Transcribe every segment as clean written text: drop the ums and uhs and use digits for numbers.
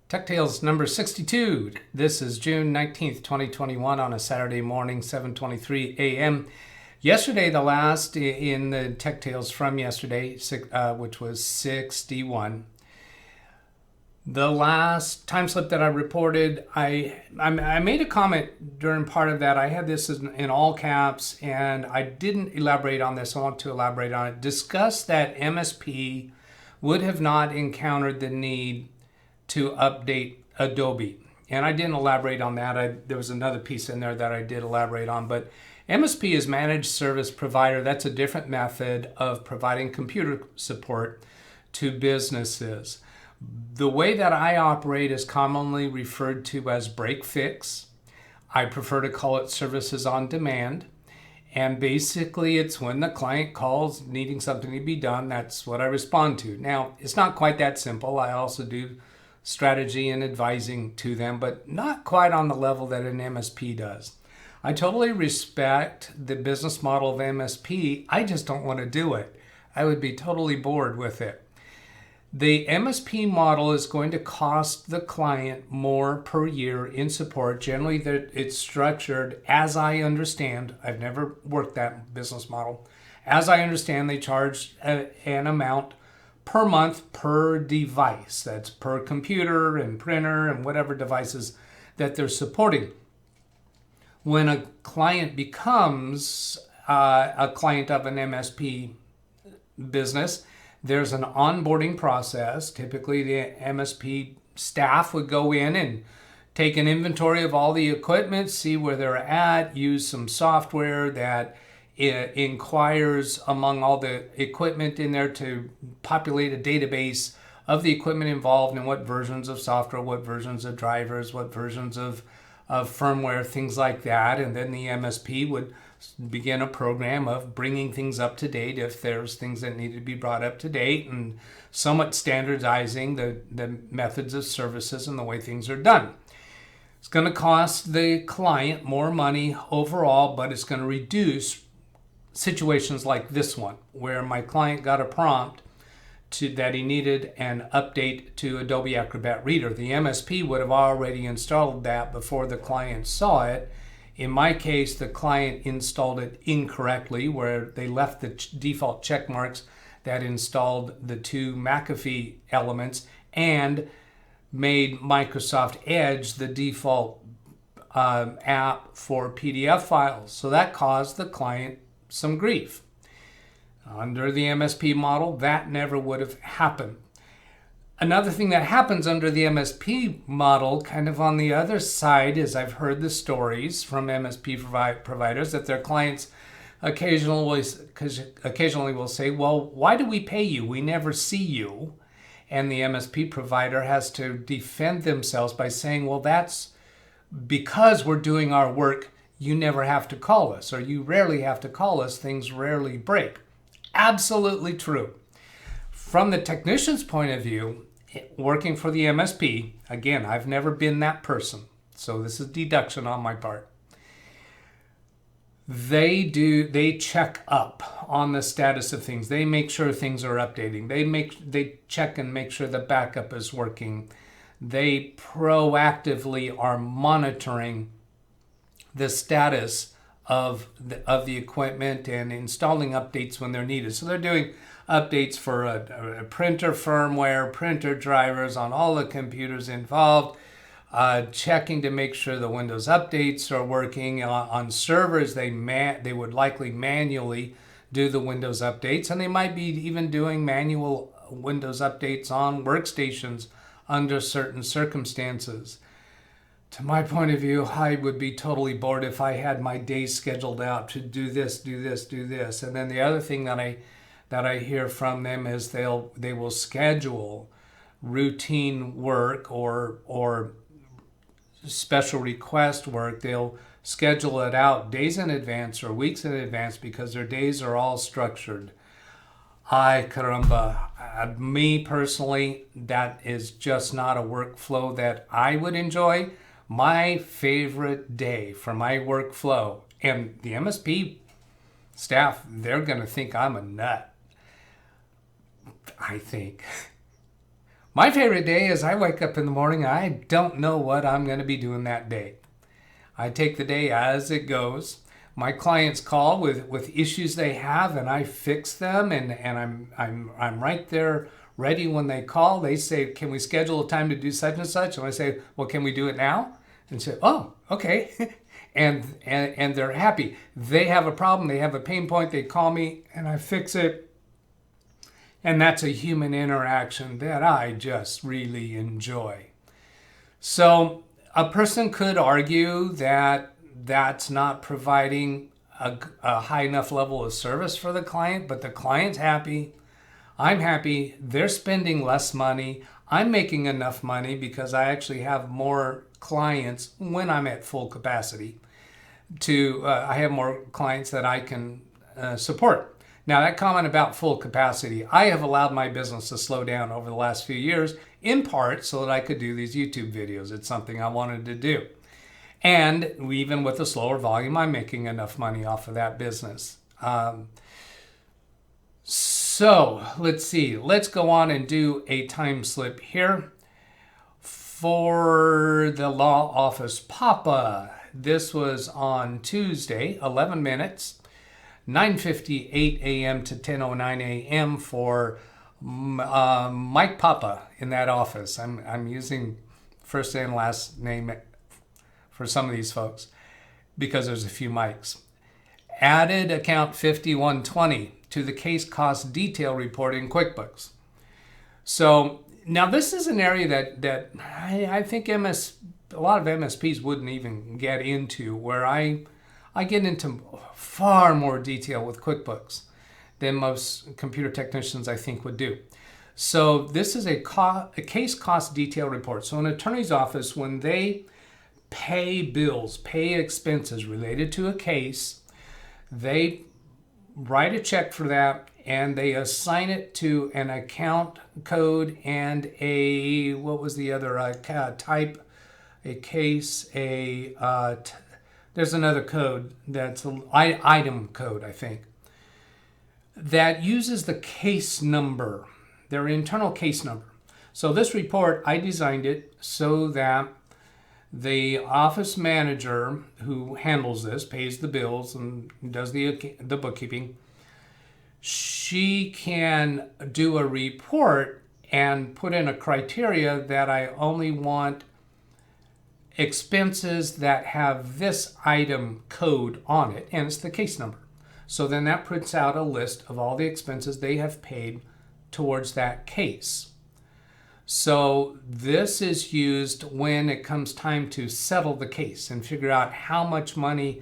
Tech Tales number 62. This is June 19th, 2021 on a Saturday morning, 7:23 a.m. Yesterday, the last in the Tech Tales from yesterday, which was 61. The last time slip that I reported, I made a comment during part of that. I had this in all caps, and I didn't elaborate on this. I want to elaborate on it. Discuss that MSP would have not encountered the need to update Adobe. And I didn't elaborate on that. There was another piece in there that I did elaborate on. But MSP is Managed Service Provider. That's a different method of providing computer support to businesses. The way that I operate is commonly referred to as break fix. I prefer to call it services on demand. And basically, it's when the client calls needing something to be done, that's what I respond to. Now, it's not quite that simple. I also do strategy and advising to them, but not quite on the level that an MSP does. I totally respect the business model of MSP. I just don't want to do it. I would be totally bored with it. The MSP model is going to cost the client more per year in support. Generally, it's structured, as I understand, I've never worked that business model. As I understand, they charge an amount per month per device. That's per computer and printer and whatever devices that they're supporting. When a client becomes a client of an MSP business, there's an onboarding process. Typically, the MSP staff would go in and take an inventory of all the equipment, see where they're at, use some software that inquires among all the equipment in there to populate a database of the equipment involved and what versions of software, what versions of drivers, what versions of firmware, things like that. And then the MSP would begin a program of bringing things up to date if there's things that need to be brought up to date, and somewhat standardizing the methods of services and the way things are done. It's going to cost the client more money overall, but it's going to reduce situations like this one, where my client got a prompt that he needed an update to Adobe Acrobat Reader. The MSP would have already installed that before the client saw it. In my case, the client installed it incorrectly, where they left the default check marks that installed the two McAfee elements and made Microsoft Edge the default app for PDF files. So that caused the client some grief. Under the MSP model, that never would have happened. Another thing that happens under the MSP model, kind of on the other side, is I've heard the stories from MSP providers that their clients occasionally will say, well, why do we pay you? We never see you. And the MSP provider has to defend themselves by saying, well, that's because we're doing our work. You never have to call us, or you rarely have to call us. Things rarely break. Absolutely true. From the technician's point of view, working for the MSP, again, I've never been that person, so this is deduction on my part. They check up on the status of things. They make sure things are updating. They check and make sure the backup is working. They proactively are monitoring the status of the equipment and installing updates when they're needed. So they're doing updates for a printer firmware, printer drivers on all the computers involved, checking to make sure the Windows updates are working. On servers, they would likely manually do the Windows updates, and they might be even doing manual Windows updates on workstations under certain circumstances. To my point of view, I would be totally bored if I had my days scheduled out to do this, do this, do this. And then the other thing that I hear from them is they will schedule routine work or special request work. They'll schedule it out days in advance or weeks in advance because their days are all structured. Ay caramba. Me personally, that is just not a workflow that I would enjoy. My favorite day for my workflow, and the MSP staff, they're going to think I'm a nut. I think My favorite day is I wake up in the morning, I don't know what I'm going to be doing that day. I take the day as it goes. My clients call with issues they have, and I fix them, and I'm right there ready when they call. They say, can we schedule a time to do such and such? And I say, well, can we do it now? And say, oh, okay. and they're happy. They have a problem, they have a pain point, they call me, and I fix it. And that's a human interaction that I just really enjoy. So a person could argue that that's not providing a high enough level of service for the client, but the client's happy, I'm happy, they're spending less money, I'm making enough money because I actually have more clients when I'm at full capacity. I have more clients that I can support. Now, that comment about full capacity, I have allowed my business to slow down over the last few years, in part so that I could do these YouTube videos. It's something I wanted to do. And even with a slower volume, I'm making enough money off of that business. So let's see. Let's go on and do a time slip here. For the law office Papa, this was on Tuesday, 11 minutes. 9:58 a.m. to 10:09 a.m. for Mike Papa in that office. I'm using first and last name for some of these folks because there's a few Mikes. Added account 5120 to the case cost detail report in QuickBooks. So now this is an area that I think a lot of MSPs wouldn't even get into, where I get into far more detail with QuickBooks than most computer technicians I think would do. So this is a case cost detail report. So an attorney's office, when they pay bills, pay expenses related to a case, they write a check for that and they assign it to an account code and what was the other type, a case, there's another code that's an item code, I think, that uses the case number, their internal case number. So this report, I designed it so that the office manager who handles this, pays the bills and does the bookkeeping, she can do a report and put in a criteria that I only want expenses that have this item code on it, and it's the case number. So then that puts out a list of all the expenses they have paid towards that case. So this is used when it comes time to settle the case and figure out how much money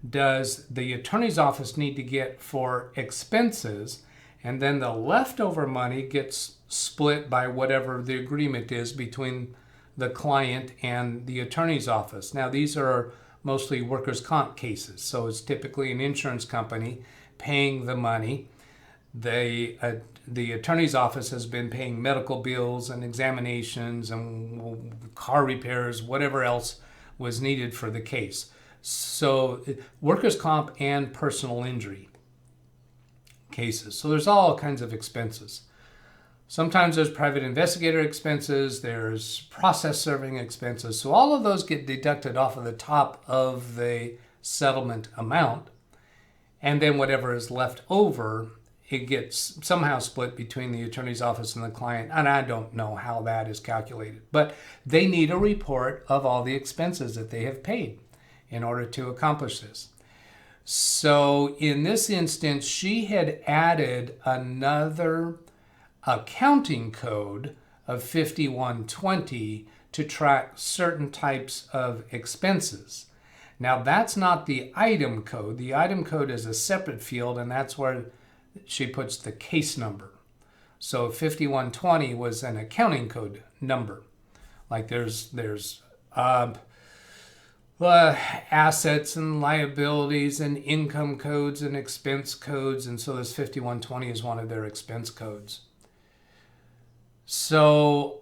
does the attorney's office need to get for expenses, and then the leftover money gets split by whatever the agreement is between the client and the attorney's office. Now, these are mostly workers' comp cases, so it's typically an insurance company paying the money. The attorney's office has been paying medical bills and examinations and car repairs, whatever else was needed for the case. So workers' comp and personal injury cases. So there's all kinds of expenses. Sometimes there's private investigator expenses, there's process serving expenses. So all of those get deducted off of the top of the settlement amount. And then whatever is left over, it gets somehow split between the attorney's office and the client. And I don't know how that is calculated. But they need a report of all the expenses that they have paid in order to accomplish this. So in this instance, she had added another accounting code of 5120 to track certain types of expenses. Now that's not the item code. The item code is a separate field, and that's where she puts the case number. So 5120 was an accounting code number. Like there's assets and liabilities and income codes and expense codes, and so this 5120 is one of their expense codes. So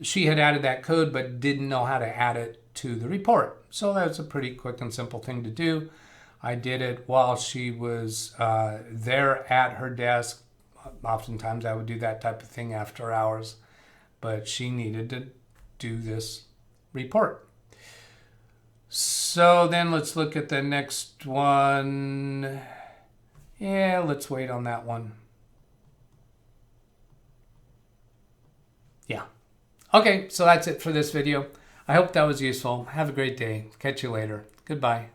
she had added that code but didn't know how to add it to the report. So that's a pretty quick and simple thing to do. I did it while she was there at her desk. Oftentimes I would do that type of thing after hours. but she needed to do this report. So then let's look at the next one. Yeah, let's wait on that one. Yeah. Okay, so that's it for this video. I hope that was useful. Have a great day. Catch you later. Goodbye.